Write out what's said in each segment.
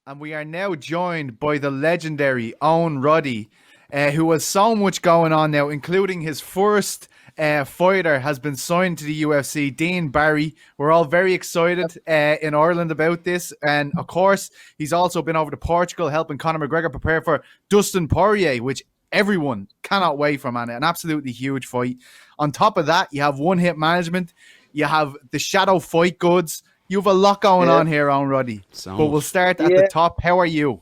And we are now joined by the legendary Owen Roddy, who has so much going on now, including his first fighter has been signed to the UFC, Dean Barry. We're all very excited in Ireland about this. And of course, he's also been over to Portugal helping Conor McGregor prepare for Dustin Poirier, which everyone cannot wait for, man. An absolutely huge fight. On top of that, you have one hit management, you have the shadow fight goods. You have a lot going Yeah, on here, on Roddy. So But we'll much. start at the yeah. top. How are you?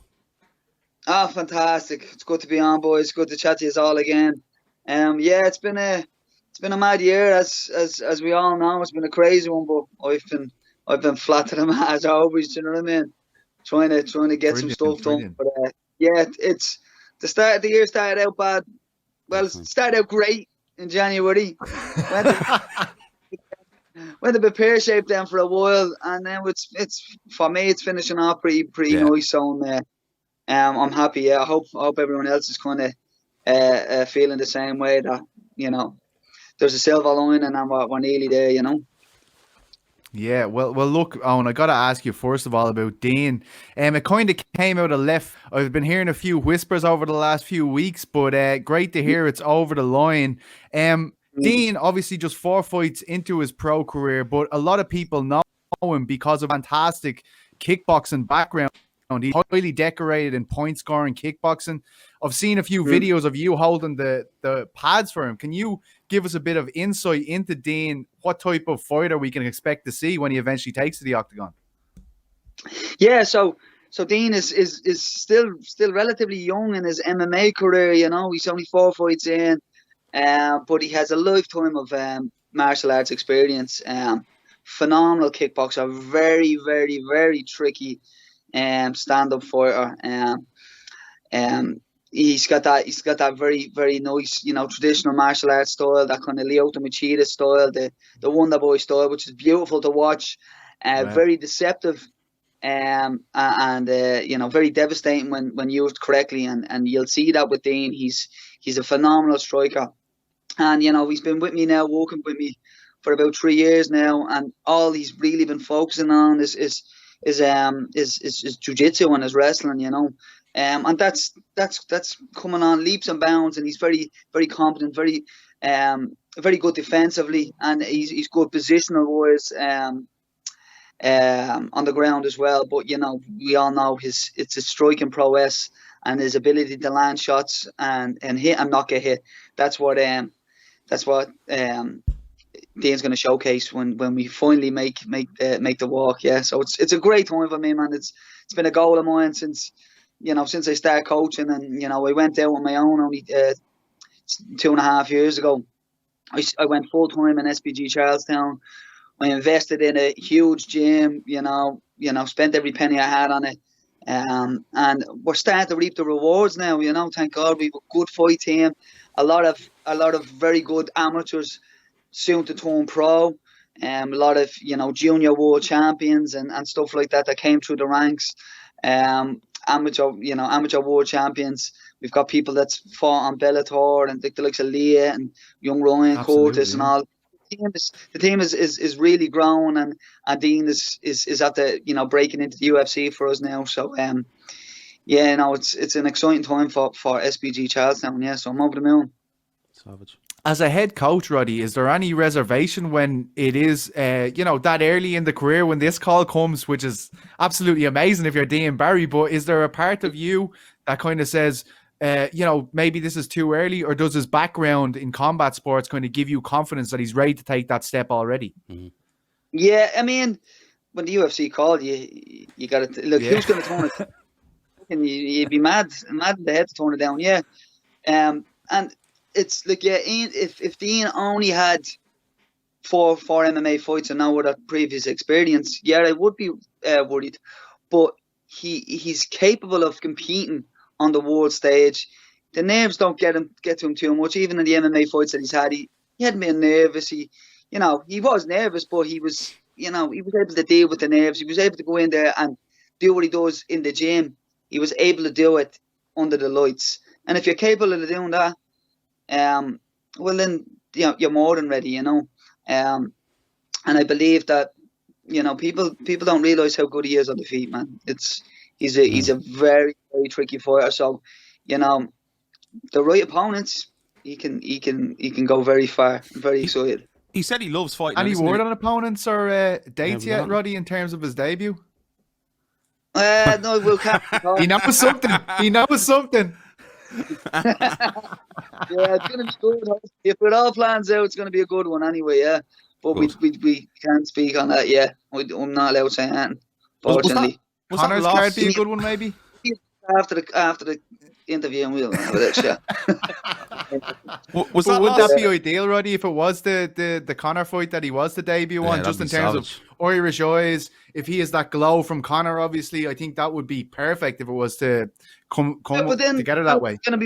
Fantastic. It's good to be on, boys. Good to chat to you all again. Yeah, it's been a mad year, as we all know. It's been a crazy one, but I've been flat to the mat as always. Do you know what I mean? Trying to get some Brilliant, stuff done. brilliant. But yeah, it's the start of the year started out bad. Well, it Excellent. started out great in January. Went a, went a bit pear shaped then for a while, and then it's for me it's finishing off pretty Yeah. nice. So I'm happy. Yeah, I hope everyone else is kind of feeling the same way. That you know, there's a silver lining, and we're nearly there. Yeah, well, look, Owen, I got to ask you first of all about Dean. It kind of came out of left. I've been hearing a few whispers over the last few weeks, but great to hear it's over the line. Dean, obviously, just 4 fights into his pro career, but a lot of people know him because of fantastic kickboxing background. He's highly decorated in point scoring kickboxing. I've seen a few Mm. videos of you holding the pads for him. Can you give us a bit of insight into Dean, what type of fighter we can expect to see when he eventually takes to the octagon? Yeah, so Dean is still relatively young in his MMA career. He's only 4 fights in, but he has a lifetime of martial arts experience. Phenomenal kickboxer, very very very tricky stand up fighter. He's got that very very nice traditional martial arts style, that kind of Lyoto Machida style, the Wonder Boy style, which is beautiful to watch. Wow. Very deceptive, and very devastating when used correctly, and you'll see that with Dean. He's a phenomenal striker, and he's been with me now, working with me for about 3 years now, and all he's really been focusing on is jiu-jitsu and his wrestling, and that's coming on leaps and bounds, and he's very very competent, very good defensively, and he's good positional wise, on the ground as well. But we all know it's his striking prowess and his ability to land shots and hit and not get hit. That's what Dean's going to showcase when we finally make the walk. Yeah, so it's a great time for me, man. It's been a goal of mine since I started coaching, and I went out on my own only 2.5 years ago. I went full time in SPG Charlestown. I invested in a huge gym, spent every penny I had on it. And we're starting to reap the rewards now, thank God. We've a good fight team, a lot of very good amateurs soon to turn pro. A lot of, junior world champions and stuff like that came through the ranks. Amateur world champions. We've got people that's fought on Bellator, and the likes of Leah and young Ryan Curtis Absolutely, and yeah. all. The team is really grown, and Dean is at the breaking into the UFC for us now. So yeah, it's an exciting time for SPG Charlestown. Yeah, so I'm over the moon. Savage. As a head coach, Roddy, is there any reservation when it is, that early in the career when this call comes, which is absolutely amazing if you're Dean Barry, but is there a part of you that kind of says, maybe this is too early, or does his background in combat sports kind of give you confidence that he's ready to take that step already? Hmm. Yeah, I mean, when the UFC called you got to look. Yeah. Who's going to turn it? And you'd be mad in the head to turn it down. Yeah, and it's like, yeah, if Dean only had four MMA fights and now with that previous experience, yeah, I would be worried. But he's capable of competing on the world stage. The nerves don't get to him too much. Even in the MMA fights that he's had, he hadn't been nervous. He was nervous, but he was able to deal with the nerves. He was able to go in there and do what he does in the gym. He was able to do it under the lights. And if you're capable of doing that, well then you're more than ready. And I believe that people don't realize how good he is on the feet, man. He's a very, very tricky fighter. So, you know, the right opponents, he can go very far. I'm very excited. He said he loves fighting. Any word on opponents or dates yet, Roddy, in terms of his debut? No, we'll can't. He knows something. He knows something. Yeah, it's gonna be good. If it all plans out, it's gonna be a good one anyway. Yeah, but we can't speak on that yet. I'm not allowed to say anything. Fortunately, Conor's card be a good one, maybe. After the interview, and we'll have a chat. Would that be ideal, Roddy, if it was the Conor fight that he was the debut on, just in terms of Irish eyes? If he has that glow from Conor, obviously, I think that would be perfect if it was to come together that way. I'm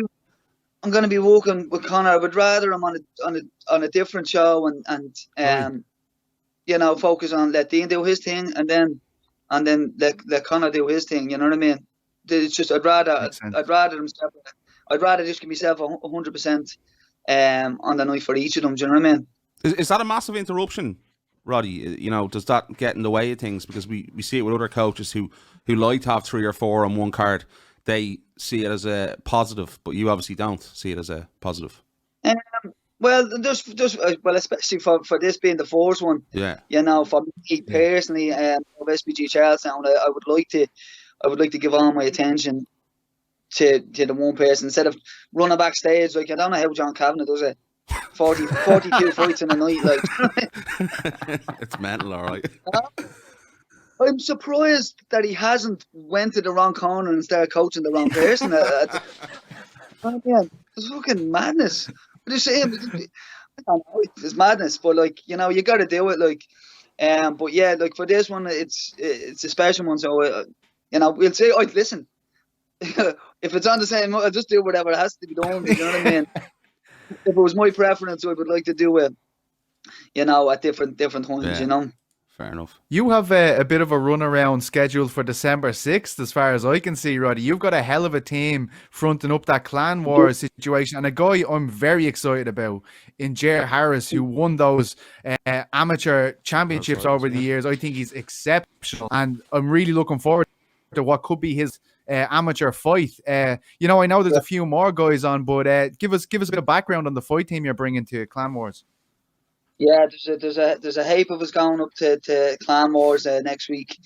going to be working with Conor. I would rather I'm on a different show and you know, focus on let Dean do his thing and then let Conor do his thing. You know what I mean? It's just I'd rather them separate. I'd rather just give myself 100% on the night for each of them. Do you know what I mean? Is that a massive interruption, Roddy? You know, does that get in the way of things? Because we see it with other coaches who like to have 3 or 4 on one card. They see it as a positive, but you obviously don't see it as a positive. Well, especially for this being the fourth one. Yeah. You know, for me personally, of SBG Charlestown, I would like to give all my attention to the one person instead of running backstage. Like, I don't know how John Kavanagh does it. 42 fights in a night, like. It's mental, all right. I'm surprised that he hasn't went to the wrong corner and started coaching the wrong person. It's fucking madness. I'm just saying, I don't know, it's madness, but like, you know, you got to do it. Like, but yeah, like for this one, it's a special one. So, you know, we'll say, listen, if it's on the same, I'll just do whatever it has to be done. You know what I mean? If it was my preference, I would like to do it, you know, at different times, you know. Fair enough. You have a bit of a run around scheduled for December 6th, as far as I can see, Roddy. You've got a hell of a team fronting up that clan war situation, and a guy I'm very excited about in Jer Harris, who won those amateur championships over the years. I think he's exceptional, and I'm really looking forward to what could be his amateur fight. You know, I know there's a few more guys on, but give us a bit of background on the fight team you're bringing to Clan Wars. Yeah, there's a heap of us going up to Clan Wars next week.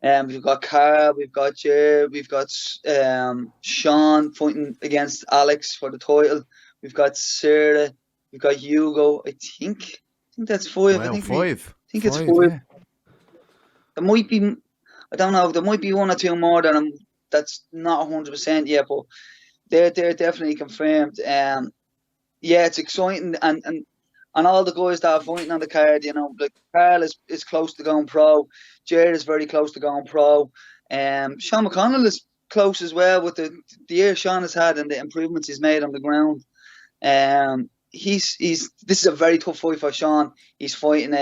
We've got Cara, we've got Jer, we've got Sean fighting against Alex for the title. We've got Sarah, we've got Hugo. I think that's 5. Wow, I think 5. I think it's 5. Yeah. There might be, I don't know. There might be 1 or 2 more that's not 100% yet, but they're definitely confirmed. Yeah, it's exciting and all the guys that are fighting on the card, you know, like Carl is close to going pro. Jared is very close to going pro. Sean McConnell is close as well with the year Sean has had and the improvements he's made on the ground. This is a very tough fight for Sean. He's fighting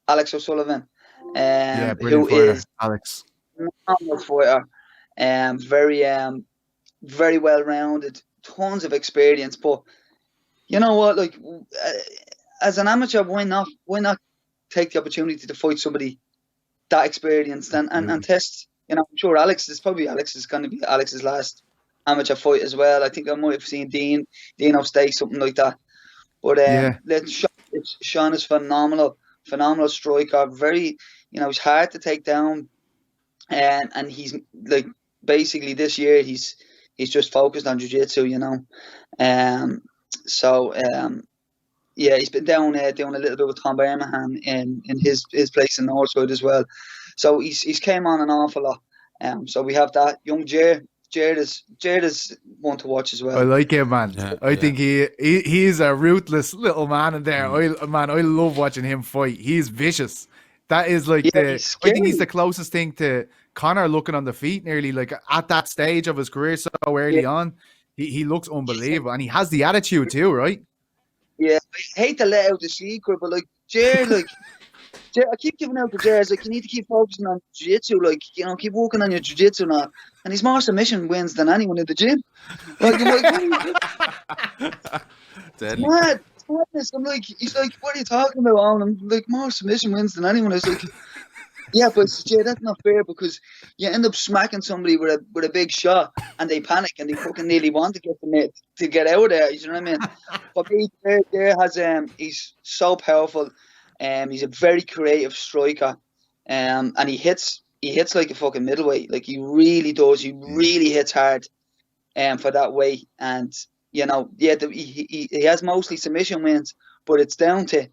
Alex O'Sullivan, who fighter, is Alex. a phenomenal fighter. Very well rounded, tons of experience, but you know what? Like, as an amateur, why not take the opportunity to fight somebody that experienced and test? You know, I'm sure Alex is going to be Alex's last amateur fight as well. I think I might have seen Dean O'Stake, something like that. But Sean is phenomenal striker. Very, you know, he's hard to take down, and he's like basically this year he's just focused on jiu-jitsu. You know, So he's been down doing a little bit with Tom Birmingham in his place in Northside as well. So he's came on an awful lot. So we have that young Jared is one to watch as well. I like him, man. I think he's a ruthless little man in there. I love watching him fight. He's vicious. That is like I think he's the closest thing to Conor looking on the feet nearly, like at that stage of his career so early on. He looks unbelievable, and he has the attitude too, right? Yeah, I hate to let out the secret, but like Jared, I keep giving out the Jared, like you need to keep focusing on jiu-jitsu, like, you know, keep working on your jiu-jitsu now. And he's more submission wins than anyone in the gym. Like, it's mad. It's madness. I'm like, he's like, what are you talking about, Alan? I'm like, more submission wins than anyone. I was like, Yeah, but Jay, that's not fair because you end up smacking somebody with a big shot and they panic and they fucking nearly want to get the net to get out of there. You know what I mean? But me, there has he's so powerful. He's a very creative striker. And he hits like a fucking middleweight. Like he really does. He really hits hard. For that weight. And yeah, he has mostly submission wins, but it's down to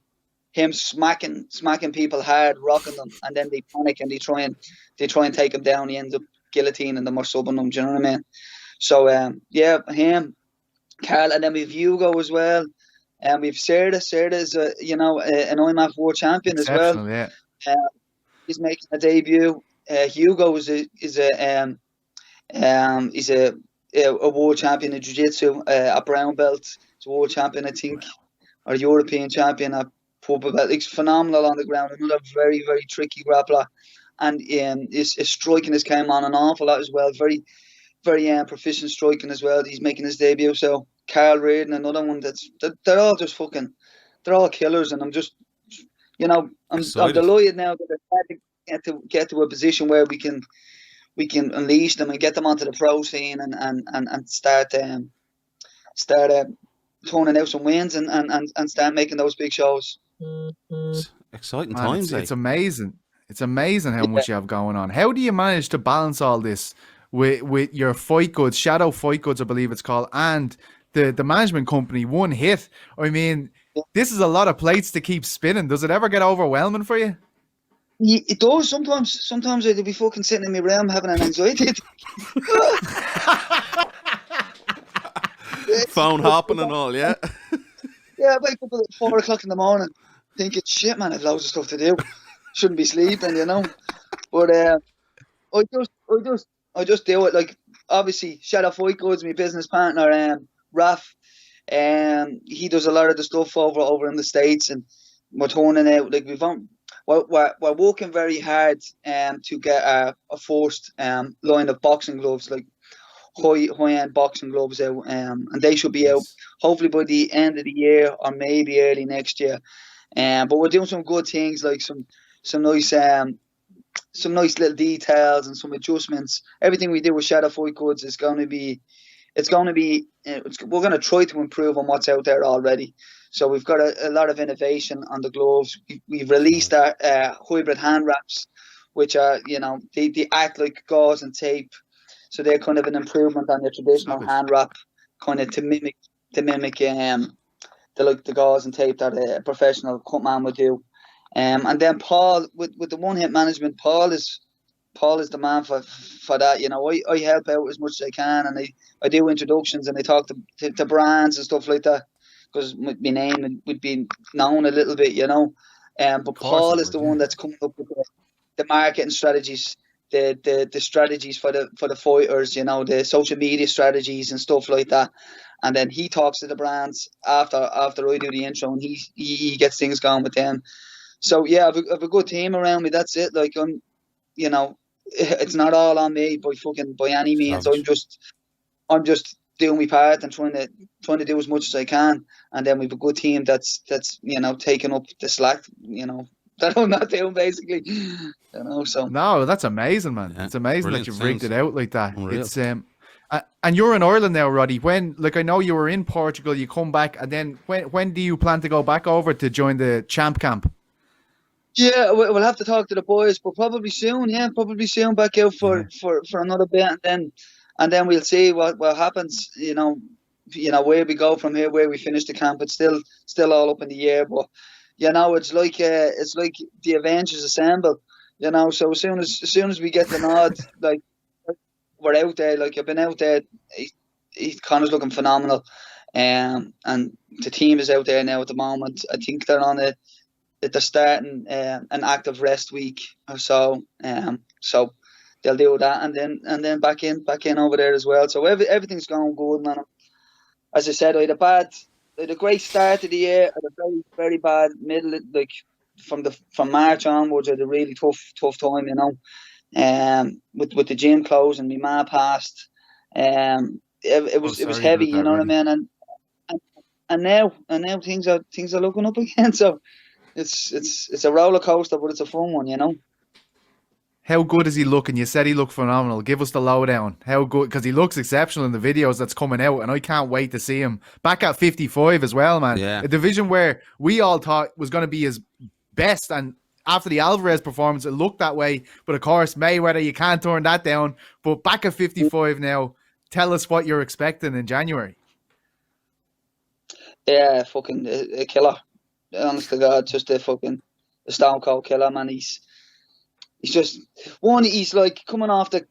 him smacking people hard, rocking them, and then they panic and they try and take him down. He ends up guillotining them or subbing them. Do you know what I mean? So yeah, him, Carl, and then we've Hugo as well, and we've Serda. Serda is an IMAF world champion as well. Exceptional, yeah. He's making a debut. Hugo he's a world champion in jiu-jitsu, a brown belt. He's a world champion, I think, or European champion at purple belt. He's phenomenal on the ground. Another very, very tricky grappler. And his striking has came on an awful lot as well. Very, very proficient striking as well. He's making his debut. So Carl Reardon, another one they're all just fucking, they're all killers. And I'm just, I'm delighted now that they're to get to a position where we can unleash them and get them onto the pro scene and start turning out some wins and start making those big shows. It's exciting Man, times. it's amazing. It's amazing how much you have going on. How do you manage to balance all this with your Fight Goods, Shadow Fight Goods, I believe it's called, and the management company, One Hit? I mean, this is a lot of plates to keep spinning. Does it ever get overwhelming for you? Yeah, it does. Sometimes I'd be fucking sitting in my room having an anxiety. Phone hopping and all, yeah. Yeah, I wake up at 4 o'clock in the morning thinking, shit, man, I've loads of stuff to do. Shouldn't be sleeping, But I just do it. Like, obviously, Shadow Fight Goods, my business partner, Raf, he does a lot of the stuff over in the States, and we're turning out like we're working very hard to get a first line of boxing gloves, like high-end boxing gloves out, and they should be out hopefully by the end of the year or maybe early next year. But we're doing some good things, like some nice little details and some adjustments. Everything we do with Shadow Fight Goods is going to be we're going to try to improve on what's out there already. So we've got a lot of innovation on the gloves. We've released our hybrid hand wraps, which are, they act like gauze and tape. So they're kind of an improvement on your traditional hand wrap, kind of to mimic the gauze and tape that a professional cut man would do. And then Paul, with the One Hit management, Paul is the man for that. I help out as much as I can, and I do introductions and I talk to brands and stuff like that, because my name would be known a little bit, But Paul is the one that's coming up with the marketing strategies, the strategies for the fighters, the social media strategies and stuff like that. And then he talks to the brands after I do the intro, and he gets things going with them. So yeah, I have a good team around me. That's it. Like, it's not all on me by any means. I'm just doing my part and trying to do as much as I can, and then we've a good team that's taking up the slack, that I'm not doing, basically, So no, that's amazing, man. Yeah, it's amazing that you've rigged it out like that. Unreal. It's and you're in Ireland now, Roddy. When, like, I know you were in Portugal, you come back, and then when do you plan to go back over to join the champ camp? Yeah, we'll have to talk to the boys, but probably soon. Yeah, probably soon, back out for another bit, and then we'll see what happens. Where we go from here, where we finish the camp. It's still all up in the air, but it's like the Avengers assemble. So as soon as we get the nod, like, we're out there. Like, I've been out there. Conor's looking phenomenal, and the team is out there now at the moment. I think they're on it. They're starting an active rest week or so, so they'll do that, and then back in over there as well. So everything's going good, man. As I said, I had a great start to the year. I had a very, very bad middle, like from March onwards. I had a really tough time, with the gym closing. My ma passed. It was heavy, you know what I mean, and now things are looking up again. So. It's a roller coaster, but it's a fun one, How good is he looking? You said he looked phenomenal. Give us the lowdown. How good? Because he looks exceptional in the videos that's coming out, and I can't wait to see him back at 55 as well, man. Yeah. A division where we all thought was going to be his best, and after the Alvarez performance, it looked that way. But of course, Mayweather, you can't turn that down. But back at 55 now, tell us what you're expecting in January. Yeah, fucking a killer. Honest to God, just a stone cold killer, man. He's just one. He's like coming off the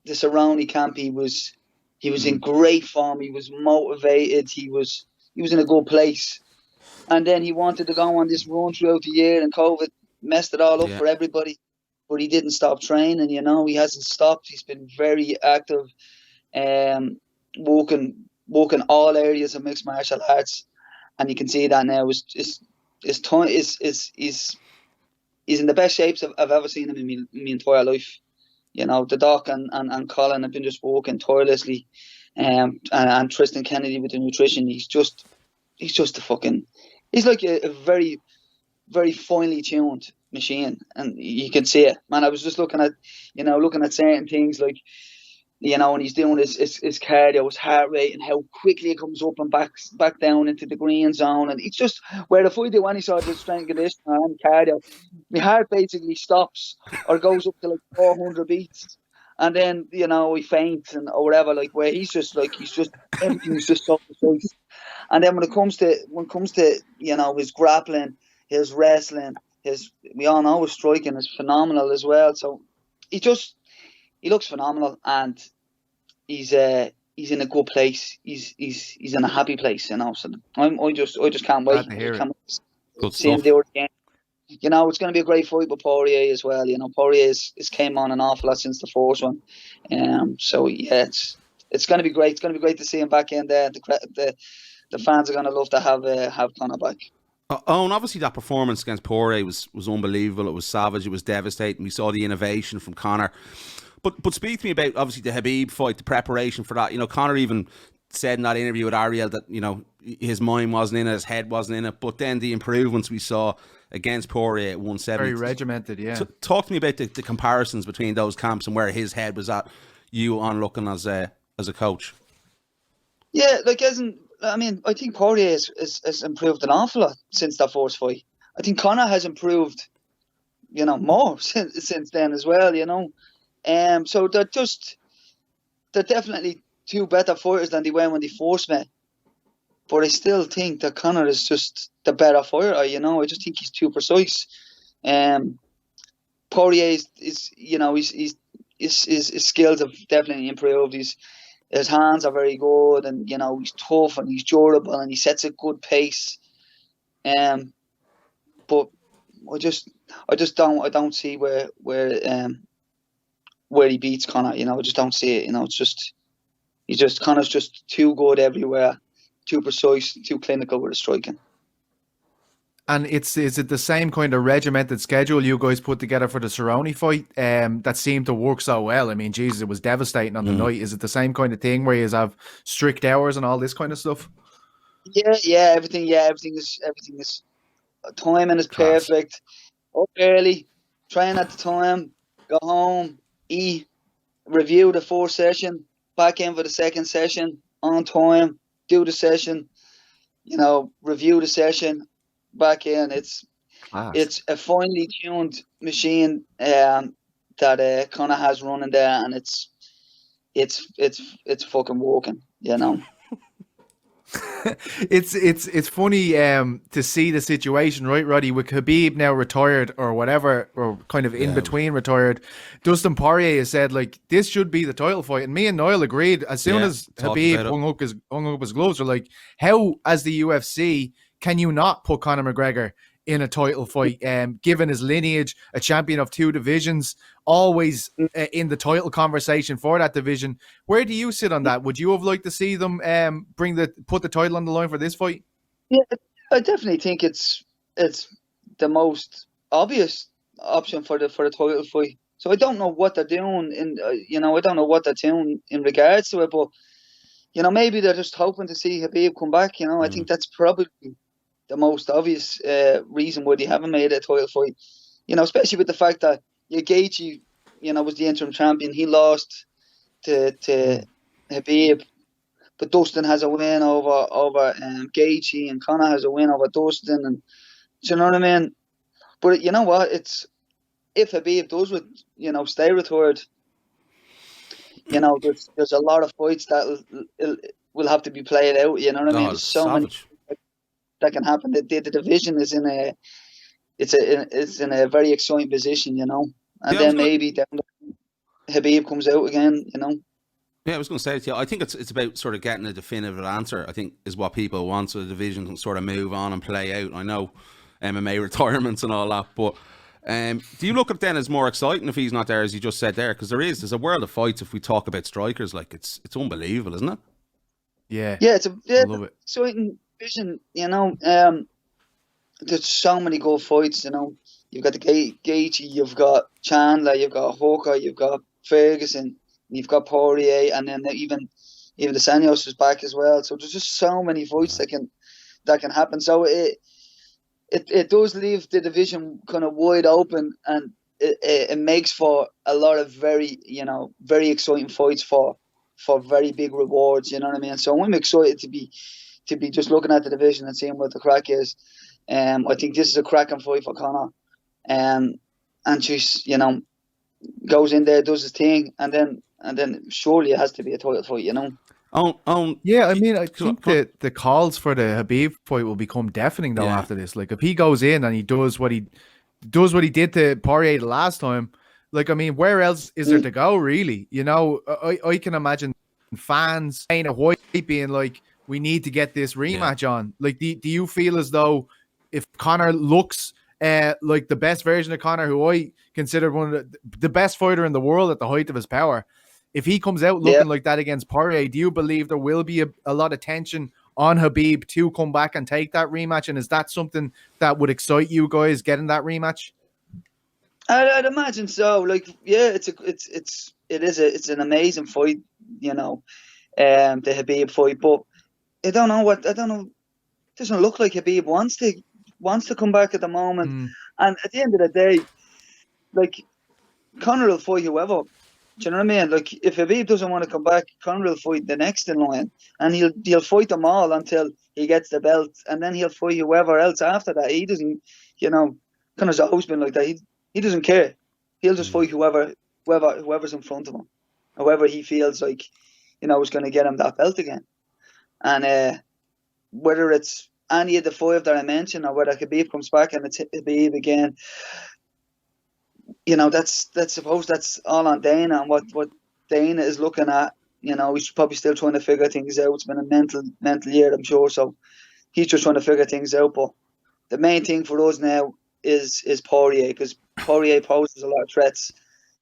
Cerrone camp. He was in great form. He was motivated. He was in a good place. And then he wanted to go on this run throughout the year, and COVID messed it all up for everybody. But he didn't stop training. You know, he hasn't stopped. He's been very active, working all areas of mixed martial arts, and you can see that now. He's in the best shapes I've ever seen him in my entire life. You know, the Doc and Colin have been just working tirelessly, and Tristan Kennedy with the nutrition. He's like a very, very finely tuned machine, and you can see it, man. I was just looking at certain things, like, you know, when he's doing his cardio, his heart rate, and how quickly it comes up and back down into the green zone. And it's just where if I do any sort of strength conditioning and cardio, my heart basically stops or goes up to like 400 beats, and then, you know, he faints or whatever. Like, where he's just everything's just so precise. And then when it comes to you know, his grappling, his wrestling, we all know his striking is phenomenal as well. So he looks phenomenal, and he's in a good place. He's in a happy place, you know. So I just can't wait. Good see him stuff. do it again. You know, it's going to be a great fight with Poirier as well. You know, Poirier is came on an awful lot since the first one. So yeah, it's going to be great. It's going to be great to see him back in there. The fans are going to love to have Conor back. And obviously that performance against Poirier was unbelievable. It was savage. It was devastating. We saw the innovation from Conor. But speak to me about, obviously, the Khabib fight, the preparation for that. You know, Conor even said in that interview with Ariel that, you know, his mind wasn't in it, his head wasn't in it. But then the improvements we saw against Poirier at 170. Very regimented, yeah. Talk to me about the comparisons between those camps and where his head was at, you on looking as a coach. Yeah, like, I think Poirier has improved an awful lot since that first fight. I think Conor has improved, you know, more since then as well, you know. So they're definitely two better fighters than they were when they first met. But I still think that Conor is just the better fighter, you know. I just think he's too precise. Poirier is you know, his skills have definitely improved. His hands are very good, and, you know, he's tough and he's durable and he sets a good pace. But I don't see where he beats Conor. You know, I just don't see it. You know, Conor's just too good everywhere, too precise, too clinical with his striking. And is it the same kind of regimented schedule you guys put together for the Cerrone fight that seemed to work so well? I mean, Jesus, it was devastating on the night. Is it the same kind of thing where you have strict hours and all this kind of stuff? Yeah, everything is timing is perfect. Up early, train at the time, go home, eat, review the first session, back in for the second session, on time, do the session, you know, review the session, back in. It's a finely tuned machine that Conor has running there, and it's fucking working, you know. It's funny to see the situation, right, Roddy, with Khabib now retired or whatever, or kind of in between retired. Dustin Poirier has said, like, this should be the title fight, and me and Niall agreed as soon as Khabib hung up his gloves. We're like, how, as the UFC, can you not put Conor McGregor in a title fight, given his lineage, a champion of two divisions, always in the title conversation for that division? Where do you sit on that? Would you have liked to see them put the title on the line for this fight? Yeah, I definitely think it's the most obvious option for the title fight. So I don't know what they're doing in regards to it, but, you know, maybe they're just hoping to see Khabib come back. You know, I think that's probably the most obvious reason why they haven't made a title fight. especially with the fact that Gaethje, was the interim champion. He lost to Khabib, but Dustin has a win over Gaethje, and Conor has a win over Dustin, and do you know what I mean? But you know what? It's if Khabib does stay retired, there's a lot of fights that will have to be played out. You know what I mean? Oh, There's it's so many savage. that can happen. The division is it's in a very exciting position, and Yeah, then maybe then Khabib comes out again, I was going to say to you, I think it's about sort of getting a definitive answer, I think, is what people want, so the division can sort of move on and play out. I know MMA retirements and all that, but do you look at it then as more exciting if he's not there, as you just said there? Because there's a world of fights if we talk about strikers. Like, it's unbelievable, isn't it? Yeah, Yeah, I love it. exciting vision, there's so many good fights, You've got the Gaethje, you've got Chandler, you've got Hooker, you've got Ferguson, you've got Poirier, and then even the Sanyos is back as well. So there's just so many fights that can happen. So it does leave the division kind of wide open, and it makes for a lot of very exciting fights for very big rewards. You know what I mean? So I'm excited to be just looking at the division and seeing what the crack is. I think this is a cracking fight for Conor, and just goes in there, does his thing, and then surely it has to be a title fight. Yeah, I mean, I think that the calls for the Khabib fight will become deafening though after this. Like, if he goes in and he does what he did to Poirier the last time, like, I mean, where else is there to go, really? I can imagine fans saying a White being like, we need to get this rematch on. Like, do you feel as though if Conor looks like the best version of Conor, who I consider one of the best fighter in the world at the height of his power, if he comes out looking like that against Poirier, do you believe there will be a lot of tension on Khabib to come back and take that rematch? And is that something that would excite you guys, getting that rematch? I'd imagine so. Like, yeah, it's an amazing fight, the Khabib fight. But I don't know. It doesn't look like Khabib wants to come back at the moment. And at the end of the day, like, Conor will fight whoever. Do you know what I mean? Like, if Khabib doesn't want to come back, Conor will fight the next in line, and he'll fight them all until he gets the belt, and then he'll fight whoever else after that. He doesn't, Conor's always been like that. He doesn't care. He'll just fight whoever's in front of him, whoever he feels like, is going to get him that belt again. And whether it's any of the five that I mentioned, or whether Khabib comes back and it's Khabib again, that's suppose that's all on Dana and what Dana is looking at. He's probably still trying to figure things out. It's been a mental year, I'm sure. So he's just trying to figure things out. But the main thing for us now is Poirier, because Poirier poses a lot of threats,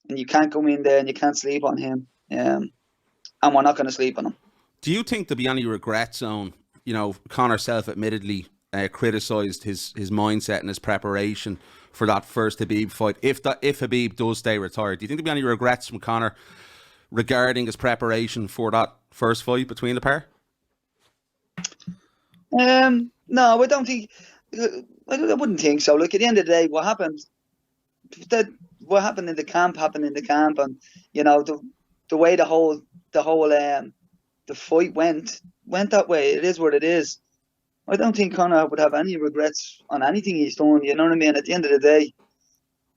and you can't go in there and you can't sleep on him. And we're not going to sleep on him. Do you think there'll be any regrets on? Conor self-admittedly criticised his mindset and his preparation for that first Khabib fight. If Khabib does stay retired, do you think there'll be any regrets from Conor regarding his preparation for that first fight between the pair? No, I don't think. I wouldn't think so. Look, at the end of the day, what happened in the camp happened in the camp, and the way the whole the fight went that way. It is what it is. I don't think Conor would have any regrets on anything he's done. You know what I mean? At the end of the day,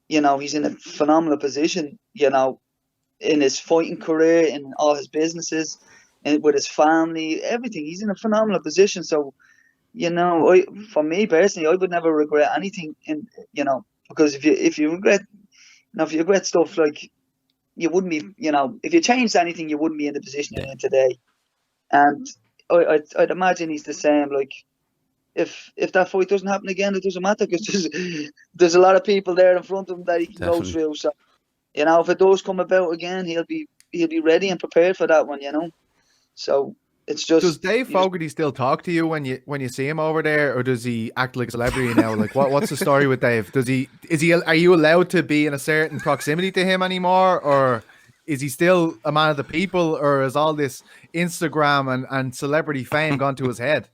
he's in a phenomenal position, in his fighting career, in all his businesses, and with his family, everything. He's in a phenomenal position. So, for me personally, I would never regret anything. Because if you regret stuff, like, you wouldn't be, if you changed anything, you wouldn't be in the position you're in today. And I'd imagine he's the same. Like, if that fight doesn't happen again, it doesn't matter, because there's a lot of people there in front of him that he can go through. So, if it does come about again, he'll be ready and prepared for that one. So it's just. Does Dave Fogarty still talk to you when you see him over there, or does he act like a celebrity now? Like, what's the story with Dave? Are you allowed to be in a certain proximity to him anymore, or is he still a man of the people, or is all this Instagram and celebrity fame gone to his head?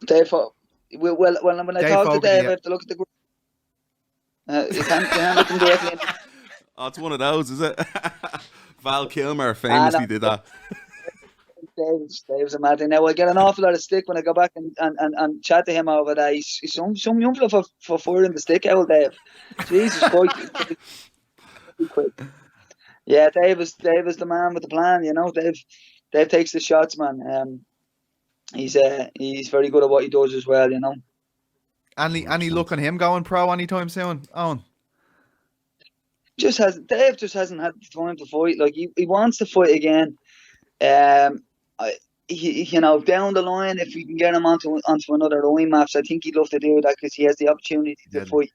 Dave, when I talk to Dave, I have to look at the. You can't look him directly in. Oh, it's one of those, is it? Val Kilmer famously did that. Dave's a mad thing. Now I get an awful lot of stick when I go back and chat to him over that. He's some young fella for firing the stick out, Dave. Jesus Christ. Yeah, Dave is the man with the plan. You know, Dave takes the shots, man. He's very good at what he does as well. You know. Any look on him going pro anytime soon? Owen? Dave just hasn't had the time to fight. Like he wants to fight again. You know, down the line, if we can get him onto another line match, I think he'd love to do that because he has the opportunity to fight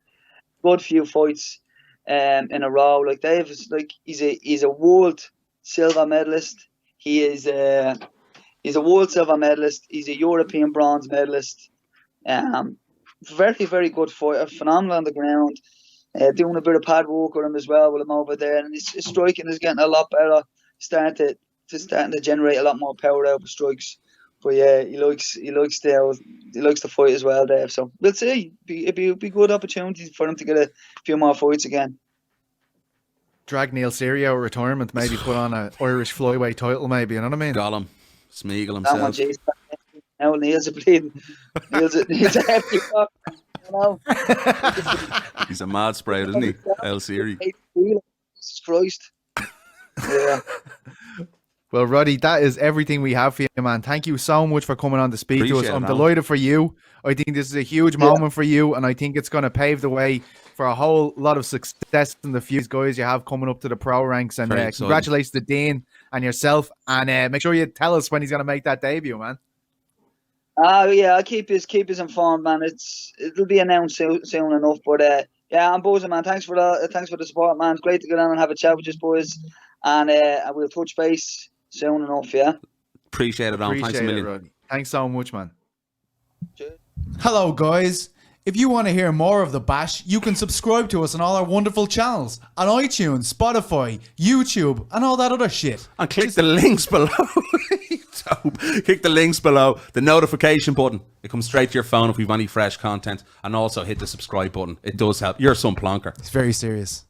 good few fights in a row. Like Dave is like he's a world silver medalist. He's a world silver medalist. He's a European bronze medalist. Very, very good fighter. Phenomenal on the ground. Doing a bit of pad work with him as well with him over there, and his striking is getting a lot better. Starting to generate a lot more power out of strikes. But yeah, he likes to fight as well, Dave. So we'll see. It'd be good opportunity for him to get a few more fights again. Drag Neil Seary out of retirement, maybe put on an Irish flyweight title, maybe. You know what I mean? Gollum, Smeagol himself. Now Neil's a bleeding. Neil's a hefty fuck. You know. He's a mad spread, isn't he? El Seary. Jesus Christ. Yeah. Well, Roddy, that is everything we have for you, man. Thank you so much for coming on to speak to us. I'm delighted for you. I think this is a huge moment for you, and I think it's going to pave the way for a whole lot of success in the few guys you have coming up to the pro ranks. And congratulations to Dean and yourself. And make sure you tell us when he's going to make that debut, man. Yeah, I'll keep us informed, man. It'll be announced soon enough. But yeah, I'm buzzing, man. Thanks for the support, man. It's great to get on and have a chat with you boys, and we'll touch base soon enough. Yeah. Appreciate it, Thanks a million. Roddy. Thanks so much, man. Cheers. Hello, guys. If you want to hear more of The Bash, you can subscribe to us on all our wonderful channels on iTunes, Spotify, YouTube, and all that other shit. And click the links below. Click the links below, the notification button. It comes straight to your phone if we've any fresh content. And also hit the subscribe button. It does help. You're some plonker. It's very serious.